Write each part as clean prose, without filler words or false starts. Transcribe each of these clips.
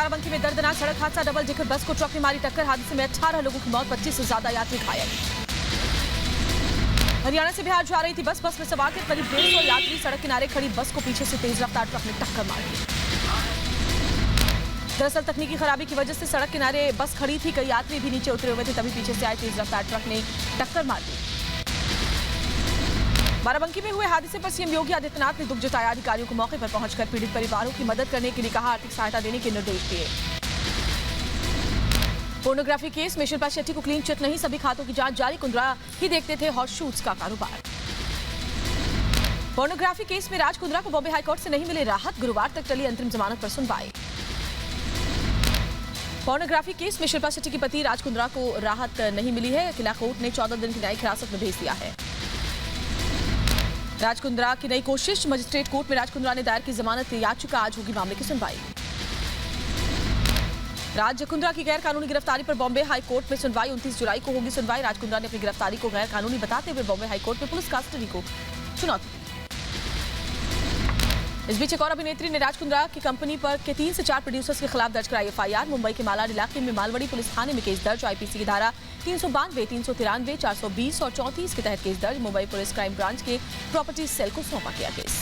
बाराबंकी में दर्दनाक सड़क हादसा, डबल डेकर बस को ट्रक ने मारी टक्कर। हादसे में 18 लोगों की मौत, 25 से ज्यादा यात्री घायल। हरियाणा से बिहार जा रही थी बस में सवार थे करीब 150 यात्री। सड़क किनारे खड़ी बस को पीछे से तेज रफ्तार ट्रक ने टक्कर मार दी। दरअसल तकनीकी खराबी की वजह से सड़क किनारे बस खड़ी थी, कई यात्री भी नीचे उतरे हुए थे, तभी पीछे से आए तेज रफ्तार ट्रक ने टक्कर मार दी। बाराबंकी में हुए हादसे पर सीएम योगी आदित्यनाथ ने दुख जताया। अधिकारियों को मौके पर पहुंचकर पीड़ित परिवारों की मदद करने के लिए कहा, आर्थिक सहायता देने के निर्देश दिए। पोर्नोग्राफी केस में शिल्पा शेट्टी को क्लीन चिट नहीं, सभी खातों की जांच जारी। कुंद्रा ही देखते थे हॉट शूट्स का कारोबार। पोर्नोग्राफी केस में राज कुंद्रा को बॉम्बे हाईकोर्ट से नहीं मिले राहत, गुरुवार तक चली अंतरिम जमानत पर सुनवाई। पोर्नोग्राफी केस में शिल्पा शेट्टी के पति राज कुंद्रा को राहत नहीं मिली है। किला कोर्ट ने 14 दिन की न्यायिक हिरासत में भेज दिया है। राज कुंद्रा की नई कोशिश, मजिस्ट्रेट कोर्ट में राज कुंद्रा ने दायर की जमानत याचिका, आज होगी मामले की सुनवाई। राज कुंद्रा की गैर कानूनी गिरफ्तारी पर बॉम्बे हाई कोर्ट में सुनवाई, 29 जुलाई को होगी सुनवाई। राज कुंद्रा ने अपनी गिरफ्तारी को गैर कानूनी बताते हुए बॉम्बे हाई कोर्ट में पुलिस कस्टडी को चुनौती दी। इस बीच एक और अभिनेत्री ने राज कुंद्रा की कंपनी पर के 3 से 4 प्रोड्यूसर्स के खिलाफ दर्ज कराई एफआईआर। मुंबई के मालाड इलाके में मालवड़ी पुलिस थाने में केस दर्ज। आईपीसी की धारा 392, 393, 420 और 34 के तहत केस दर्ज। मुंबई पुलिस क्राइम ब्रांच के प्रॉपर्टी सेल को सौंपा गया केस।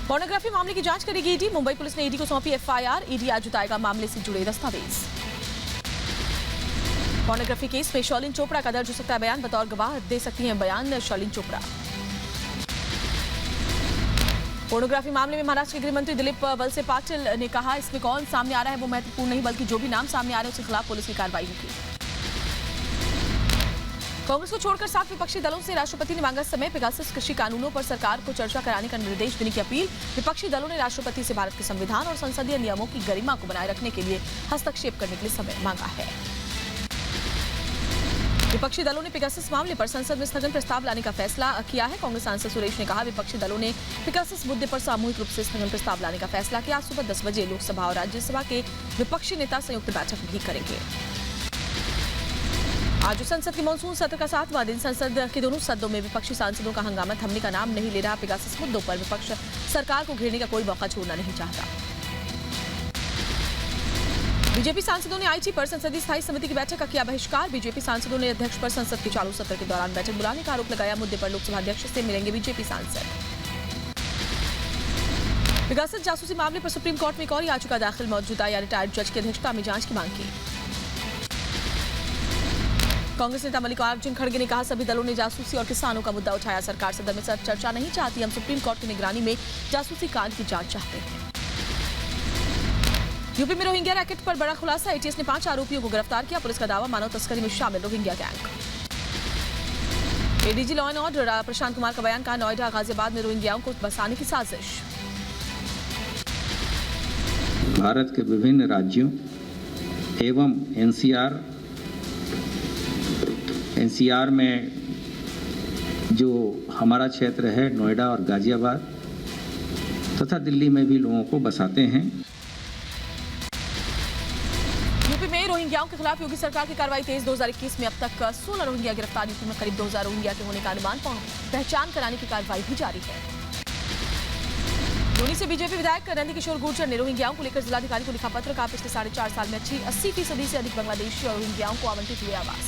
पोर्नोग्राफी मामले की जांच करेगी ईडी। मुंबई पुलिस ने ईडी को सौंपी एफआईआर। ईडी आज जुटाएगा मामले से जुड़े दस्तावेज। पोर्नोग्राफी केस में शर्लिन चोपड़ा का दर्ज हो सकता है बयान, बतौर गवाह दे सकती हैं बयान शर्लिन चोपड़ा। पोर्नोग्राफी मामले में महाराष्ट्र के गृह मंत्री दिलीप वलसे पाटिल ने कहा, इसमें कौन सामने आ रहा है वो महत्वपूर्ण नहीं, बल्कि जो भी नाम सामने आ रहे हैं उसके खिलाफ पुलिस की कार्रवाई होगी। कांग्रेस को छोड़कर 7 विपक्षी दलों से राष्ट्रपति ने मांगा समय। पेगासस कृषि कानूनों पर सरकार को चर्चा कराने का निर्देश देने की अपील। विपक्षी दलों ने राष्ट्रपति से भारत के संविधान और संसदीय नियमों की गरिमा को बनाए रखने के लिए हस्तक्षेप करने के लिए समय मांगा है। विपक्षी दलों ने पेगासस मामले पर संसद में स्थगन प्रस्ताव लाने का फैसला किया है। कांग्रेस सांसद सुरेश ने कहा, विपक्षी दलों ने पेगासस मुद्दे पर सामूहिक रूप से स्थगन प्रस्ताव लाने का फैसला किया। आज सुबह 10 बजे लोकसभा और राज्यसभा के विपक्षी नेता संयुक्त बैठक भी करेंगे। आज संसद के मॉनसून सत्र का 7वां दिन, संसद के दोनों सदनों में विपक्षी सांसदों का हंगामा थमने का नाम नहीं ले रहा। पेगासस मुद्दों पर विपक्ष सरकार को घेरने का कोई मौका छोड़ना नहीं चाहता। बीजेपी सांसदों ने आईटी पर संसदीय स्थायी समिति की बैठक का किया बहिष्कार। बीजेपी सांसदों ने अध्यक्ष पर संसद के चालू सत्र के दौरान बैठक बुलाने का आरोप लगाया। मुद्दे पर लोकसभा अध्यक्ष से मिलेंगे बीजेपी सांसद। पेगासस जासूसी मामले पर सुप्रीम कोर्ट में एक और याचिका दाखिल, मौजूदा या रिटायर्ड जज की अध्यक्षता में जांच की मांग की। कांग्रेस नेता मल्लिकार्जुन खड़गे ने कहा, सभी दलों ने जासूसी और किसानों का मुद्दा उठाया। सरकार सदन में चर्चा नहीं चाहती, हम सुप्रीम कोर्ट की निगरानी में जासूसी कांड की जांच चाहते हैं। यूपी में रोहिंग्या रैकेट पर बड़ा खुलासा, एटीएस ने 5 आरोपियों को गिरफ्तार किया। पुलिस का दावा, मानव तस्करी में शामिल Rohingya gang. ADG law and order Prashant Kumar का बयान, कहा नोएडा गाजियाबाद में रोहिंग्याओं को बसाने की साजिश। भारत के विभिन्न राज्यों एवं एनसीआर में जो हमारा क्षेत्र है नोएडा और गाजियाबाद तथा दिल्ली में भी लोगों को बसाते हैं। यूपी में रोहिंग्याओं के खिलाफ योगी सरकार की कार्रवाई तेज। 2021 में अब तक 16 रोहिंग्या गिरफ्तार। यूपी में करीब 2000 रोहिंग्या के होने का अनुमान, पहचान कराने की कार्रवाई भी जारी है। धोनी से बीजेपी विधायक नंदी किशोर गुर्जर ने रोहिंग्याओं को लेकर जिलाधिकारी को लिखा पत्र, कहा पिछले 4.5 साल में 80% से अधिक बांग्लादेशी और रोहिंग्याओं को आवंटित हुए आवास।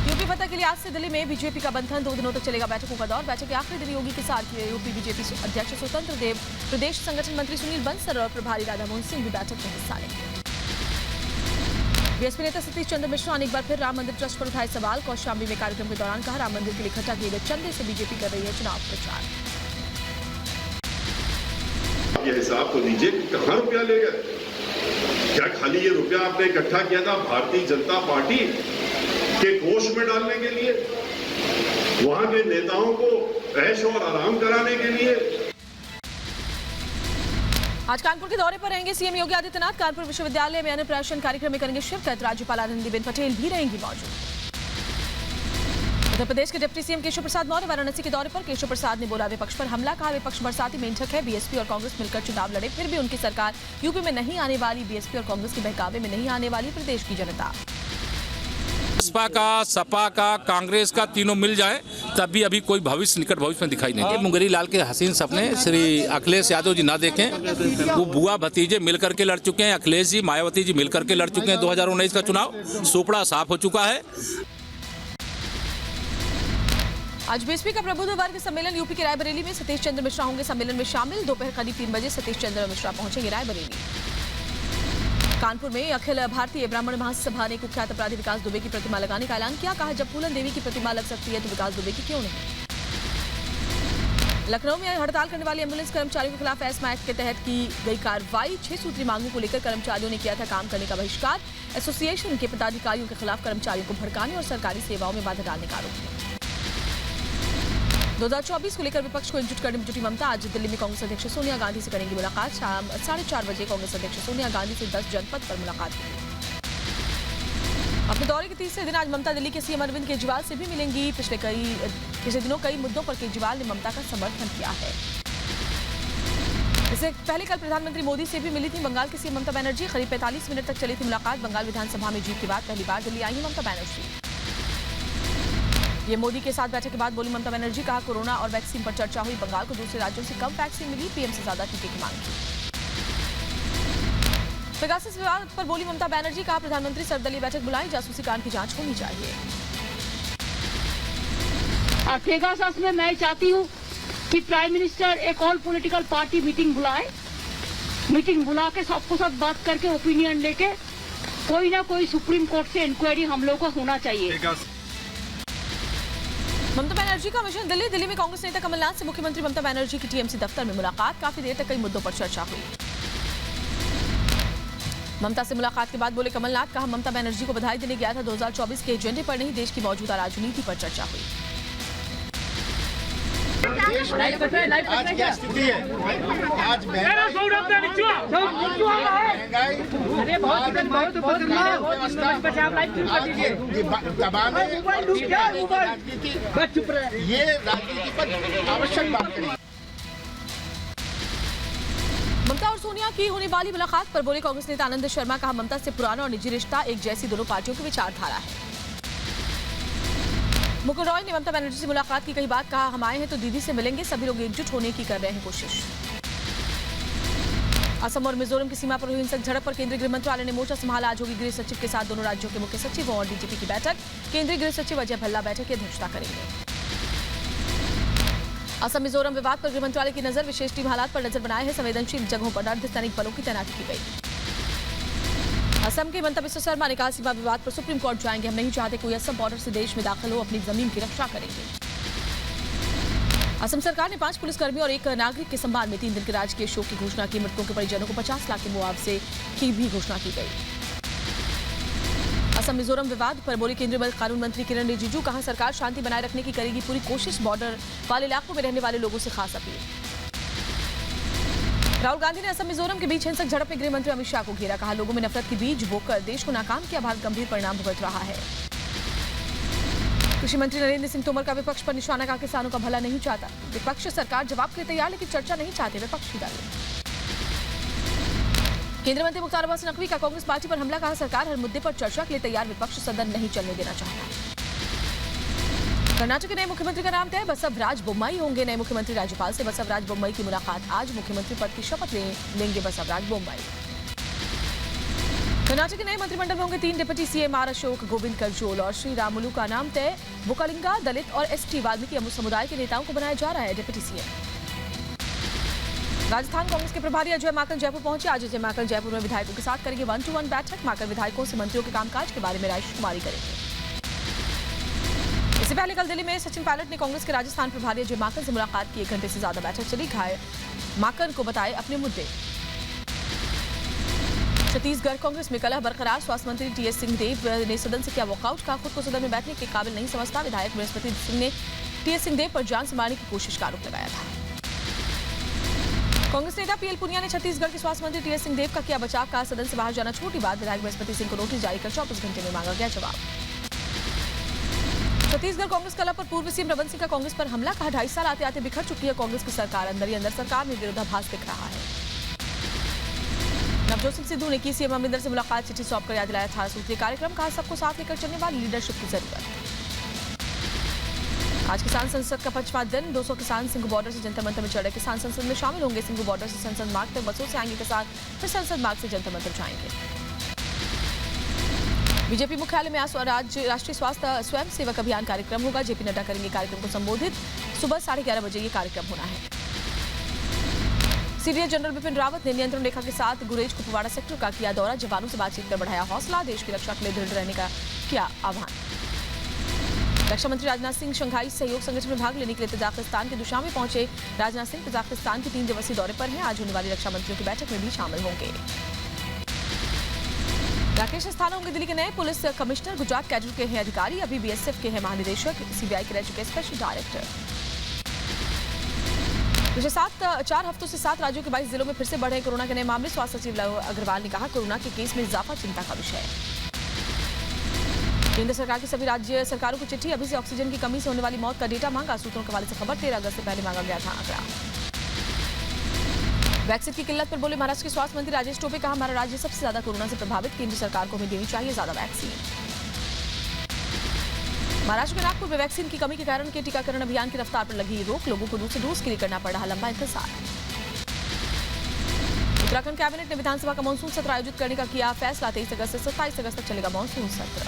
यूपी फतह के लिए आज से दिल्ली में बीजेपी का बंधन, 2 दिनों तक चलेगा बैठकों का दौर। बैठक के आखिरी दिन योगी के साथ यूपी बीजेपी अध्यक्ष स्वतंत्र देव, प्रदेश संगठन मंत्री सुनील बंसल और प्रभारी राधा मोहन सिंह भी बैठक में हिस्सा लेंगे। बीएसपी नेता सतीश चंद्र मिश्रा ने एक बार फिर राम मंदिर ट्रस्ट पर उठाए सवाल। कौशाम्बी में कार्यक्रम के दौरान कहा, राम मंदिर के लिए इकट्ठा किए गए चंदे से बीजेपी कर रही है चुनाव प्रचार। ये हिसाब तो लीजिए, कहां रुपया ले गए? क्या खाली ये रुपया आपने इकट्ठा किया था भारतीय जनता पार्टी के कोष में डालने के लिए, वहां के नेताओं को ऐश और आराम कराने के लिए? आज कानपुर के दौरे पर रहेंगे सीएम योगी आदित्यनाथ। कानपुर विश्वविद्यालय में अन्नप्राशन कार्यक्रम में करेंगे शिरकत। राज्यपाल आनंदीबेन पटेल भी रहेंगी मौजूद। उत्तर प्रदेश के डिप्टी सीएम केशव प्रसाद मौर्य वाराणसी के दौरे पर। केशव प्रसाद ने बोला विपक्ष पर हमला, कहा विपक्ष बरसाती मेंढक है। बीएसपी और कांग्रेस मिलकर चुनाव लड़े, फिर भी उनकी सरकार यूपी में नहीं आने वाली। बीएसपी और कांग्रेस के बहकावे में नहीं आने वाली प्रदेश की जनता। बसपा का, सपा का, कांग्रेस का, तीनों मिल जाए तब भी अभी कोई भविष्य निकट भविष्य में दिखाई नहीं दे। मुंगेरी लाल के हसीन सपने श्री अखिलेश यादव जी ना देखें। वो बुआ भतीजे मिलकर के लड़ चुके हैं। अखिलेश जी, मायावती जी मिलकर के लड़ चुके हैं 2019 का चुनाव। सोपड़ा साफ हो चुका है। आज बीएसपी का प्रबुद्ध वर्ग सम्मेलन यूपी के रायबरेली में सतीश चंद्र मिश्रा होंगे सम्मेलन में शामिल। दोपहर करीब 3 बजे सतीश चंद्र मिश्रा पहुंचेंगे रायबरेली। कानपुर में अखिल भारतीय ब्राह्मण महासभा ने कुख्यात अपराधी विकास दुबे की प्रतिमा लगाने का ऐलान किया। कहा, जब फूलन देवी की प्रतिमा लग सकती है तो विकास दुबे की क्यों नहीं। लखनऊ में हड़ताल करने वाले एम्बुलेंस कर्मचारियों के खिलाफ एस्मा एक्ट के तहत की गई कार्रवाई। 6 सूत्री मांगों को लेकर कर्मचारियों ने किया था काम करने का बहिष्कार। एसोसिएशन के पदाधिकारियों के खिलाफ कर्मचारियों को भड़काने और सरकारी सेवाओं में बाधा डालने का आरोप है। 2024 को लेकर विपक्ष को एकजुट करने में जुटी ममता। आज दिल्ली में कांग्रेस अध्यक्ष सोनिया गांधी से करेंगी मुलाकात। शाम 4:30 बजे कांग्रेस अध्यक्ष सोनिया गांधी से 10 जनपद पर मुलाकात होगी। अपने दौरे के तीसरे दिन आज ममता दिल्ली के सीएम अरविंद केजरीवाल से भी मिलेंगी। पिछले दिनों कई मुद्दों पर केजरीवाल ने ममता का समर्थन किया है। इससे पहले कल प्रधानमंत्री मोदी से भी मिली थी बंगाल की सीएम ममता बनर्जी। करीब 45 मिनट तक चली थी मुलाकात। बंगाल विधानसभा में जीत के बाद पहली बार दिल्ली आई ममता बनर्जी। ये मोदी के साथ बैठक के बाद बोली ममता बनर्जी। कहा, कोरोना और वैक्सीन पर चर्चा हुई। बंगाल को दूसरे राज्यों से कम वैक्सीन मिली। पीएम से ज्यादा टीके की मांग की। पेगासस विवाद पर बोली ममता बनर्जी। कहा, प्रधानमंत्री सर्वदलीय बैठक बुलाई। जासूसी कांड की जांच होनी चाहिए। पेगासस में मैं चाहती हूँ कि प्राइम मिनिस्टर एक ऑल पॉलिटिकल पार्टी मीटिंग बुलाए। मीटिंग बुला के सबको साथ बात करके ओपिनियन लेके कोई ना कोई सुप्रीम कोर्ट से इंक्वायरी हम लोग को होना चाहिए। ममता बनर्जी का मिशन दिल्ली में कांग्रेस नेता कमलनाथ से मुख्यमंत्री ममता बनर्जी की टीएमसी दफ्तर में मुलाकात। काफी देर तक कई मुद्दों पर चर्चा हुई। ममता से मुलाकात के बाद बोले कमलनाथ। कहा, ममता बनर्जी को बधाई देने गया था। 2024 के एजेंडे पर नहीं, देश की मौजूदा राजनीति पर चर्चा हुई। देश में आज क्या स्थिति है, आज महंगाई, दबाने ये राजनीति पर आवश्यक बात करें। ममता और सोनिया की होने वाली मुलाकात पर बोले कांग्रेस नेता आनंद शर्मा। कहा, ममता से पुराना और निजी रिश्ता एक जैसी दोनों पार्टियों की विचारधारा है। मुकुल रॉय ने ममता बनर्जी से मुलाकात की कही बात। कहा, हम आए हैं तो दीदी से मिलेंगे। सभी लोग एकजुट होने की कर रहे हैं कोशिश। असम और मिजोरम की सीमा पर हुई हिंसक झड़प पर केंद्रीय गृह मंत्रालय ने मोर्चा संभाला। आज होगी गृह सचिव के साथ दोनों राज्यों के मुख्य सचिवों और डीजीपी की बैठक। केंद्रीय गृह सचिव अजय भल्ला बैठक की अध्यक्षता करेंगे। असम मिजोरम विवाद पर गृह मंत्रालय की नजर। विशेष टीम हालात पर नजर बनाए है। संवेदनशील जगहों पर अर्धसैनिक बलों की तैनाती की गई। असम के हिमंता बिस्वा शर्मा ने कहा, सीमा विवाद पर सुप्रीम कोर्ट जाएंगे। हम नहीं चाहते कोई असम बॉर्डर से देश में दाखिल हो। अपनी जमीन की रक्षा करेंगे। असम सरकार ने 5 पुलिसकर्मियों और 1 नागरिक के सम्मान में 3 दिन के राजकीय शोक की घोषणा की। मृतकों के परिजनों को 50 लाख के मुआवजे की भी घोषणा की गई। असम मिजोरम विवाद पर बोले केंद्रीय कानून मंत्री किरण रिजिजू। कहा, सरकार शांति बनाए रखने की करेगी पूरी कोशिश। बॉर्डर वाले इलाकों में रहने वाले लोगों से खास अपील। राहुल गांधी ने असम मिजोरम के बीच हिंसक झड़प में गृह मंत्री अमित शाह को घेरा। कहा, लोगों में नफरत के बीज बोकर देश को नाकाम किया। भारत गंभीर परिणाम भुगत रहा है। कृषि मंत्री नरेंद्र सिंह तोमर का विपक्ष पर निशाना। कहा, किसानों का भला नहीं चाहता विपक्ष। सरकार जवाब के लिए तैयार लेकिन चर्चा नहीं चाहते विपक्षी दल। केंद्रीय मंत्री मुख्तार अब्बास नकवी का कांग्रेस पार्टी पर हमला। कहा, सरकार हर मुद्दे पर चर्चा के लिए तैयार, विपक्ष सदन नहीं चलने देना चाहता। कर्नाटक के नए मुख्यमंत्री का नाम तय। बसवराज बोम्मई होंगे नए मुख्यमंत्री। राज्यपाल से बसवराज बोम्मई की मुलाकात आज। मुख्यमंत्री पद की शपथ लेंगे बसवराज बोम्मई। कर्नाटक के नए मंत्रिमंडल में होंगे 3 deputy CM. R Ashok, Govind Karjol और श्री रामुलु का नाम तय। वोकलिंगा, दलित और एसटी वाल्मीकि समुदाय के नेताओं को बनाया जा रहा है डिप्टी सीएम। राजस्थान कांग्रेस के प्रभारी अजय माकन जयपुर पहुंचे। आज अजय माकन जयपुर में विधायकों के साथ करेंगे 1-to-1 बैठक। माकन विधायकों से मंत्रियों के कामकाज के बारे में रायशुमारी करेंगे। इससे पहले कल दिल्ली में सचिन पायलट ने कांग्रेस के राजस्थान प्रभारी अजय माकन से मुलाकात की। 1 घंटे से ज्यादा बैठक चली। घायल माकन को बताए अपने मुद्दे। छत्तीसगढ़ कांग्रेस में कलह बरकरार। स्वास्थ्य मंत्री टीएस सिंहदेव ने सदन से किया वॉकआउट। कहा, खुद को सदन में बैठने के काबिल नहीं समझता। विधायक बृहस्पति सिंह ने टीएस सिंहदेव पर जान से मारने की कोशिश का आरोप लगाया था। कांग्रेस नेता पीएल पुनिया ने छत्तीसगढ़ के स्वास्थ्य मंत्री टीएस सिंहदेव का किया बचाव। कहा, सदन से बाहर जाना छोटी बात। विधायक बृहस्पति सिंह को नोटिस जारी कर 24 घंटे में मांगा गया जवाब। छत्तीसगढ़ कांग्रेस कलह पर पूर्व सीएम रमन सिंह का कांग्रेस पर हमला। कहा, 2.5 साल आते आते बिखर चुकी है कांग्रेस की सरकार। अंदर ही अंदर सरकार में विरोधाभास दिख रहा है। नवजोत सिंह सिद्धू ने की सीएम अमरिंदर से मुलाकात, चिट्ठी सौंपकर याद दिलाया 18 सूत्रीय कार्यक्रम, कहा सबको साथ लेकर चलने वाली लीडरशिप की जरूरत। आज किसान संसद का 5वां दिन, 200 किसान सिंघू बॉर्डर से जंतर मंतर में चढ़े किसान संसद में शामिल होंगे। सिंघू बॉर्डर से संसद मार्ग तक बसों से आएंगे किसान, फिर संसद मार्ग से जंतर मंतर जाएंगे। बीजेपी मुख्यालय में आज राष्ट्रीय स्वास्थ्य स्वयंसेवक अभियान कार्यक्रम होगा। जेपी नड्डा करेंगे कार्यक्रम को संबोधित। सुबह 11:30 बजे ये कार्यक्रम होना है। सीडीएस जनरल बिपिन रावत ने नियंत्रण रेखा के साथ गुरेज कुपवाड़ा सेक्टर का किया दौरा, जवानों से बातचीत कर बढ़ाया हौसला, देश की रक्षा के लिए दृढ़ रहने का किया आह्वान। रक्षा मंत्री राजनाथ सिंह शंघाई सहयोग संगठन में भाग लेने के लिए तजाकिस्तान के दुशान में पहुंचे। राजनाथ सिंह तजाकिस्तान के 3 दिवसीय दौरे पर हैं। आज होने वाली रक्षा मंत्रियों की बैठक में भी शामिल होंगे। राकेश अस्थाना होंगे दिल्ली के नए पुलिस कमिश्नर। गुजरात कैडर के हैं अधिकारी, अभी बीएसएफ के हैं महानिदेशक, सीबीआई के रह चुके स्पेशल डायरेक्टर। पिछले 4 हफ्तों से 7 राज्यों के 22 जिलों में फिर से बढ़े कोरोना के नए मामले। स्वास्थ्य सचिव लव अग्रवाल ने कहा कोरोना के केस में इजाफा चिंता का विषय है। केंद्र सरकार की सभी राज्य सरकारों को चिट्ठी, अभी से ऑक्सीजन की कमी से होने वाली मौत का डेटा मांगा। सूत्रों के हवाले से खबर, 13 अगस्त से पहले मांगा गया था आंकड़ा। वैक्सीन की किल्लत पर बोले महाराष्ट्र के स्वास्थ्य मंत्री राजेश टोपे, कहा हमारा राज्य सबसे ज्यादा कोरोना से प्रभावित, केंद्र सरकार को हमें देनी चाहिए ज्यादा वैक्सीन। महाराष्ट्र के नागपुर में वैक्सीन की कमी के कारण के टीकाकरण अभियान की रफ्तार पर लगी रोक, लोगों को दूसरे डोज के लिए करना पड़ रहा लंबा इंतजार। उत्तराखंड कैबिनेट ने विधानसभा का मानसून सत्र आयोजित करने का किया फैसला। 23 अगस्त से 27 अगस्त तक चलेगा मानसून सत्र।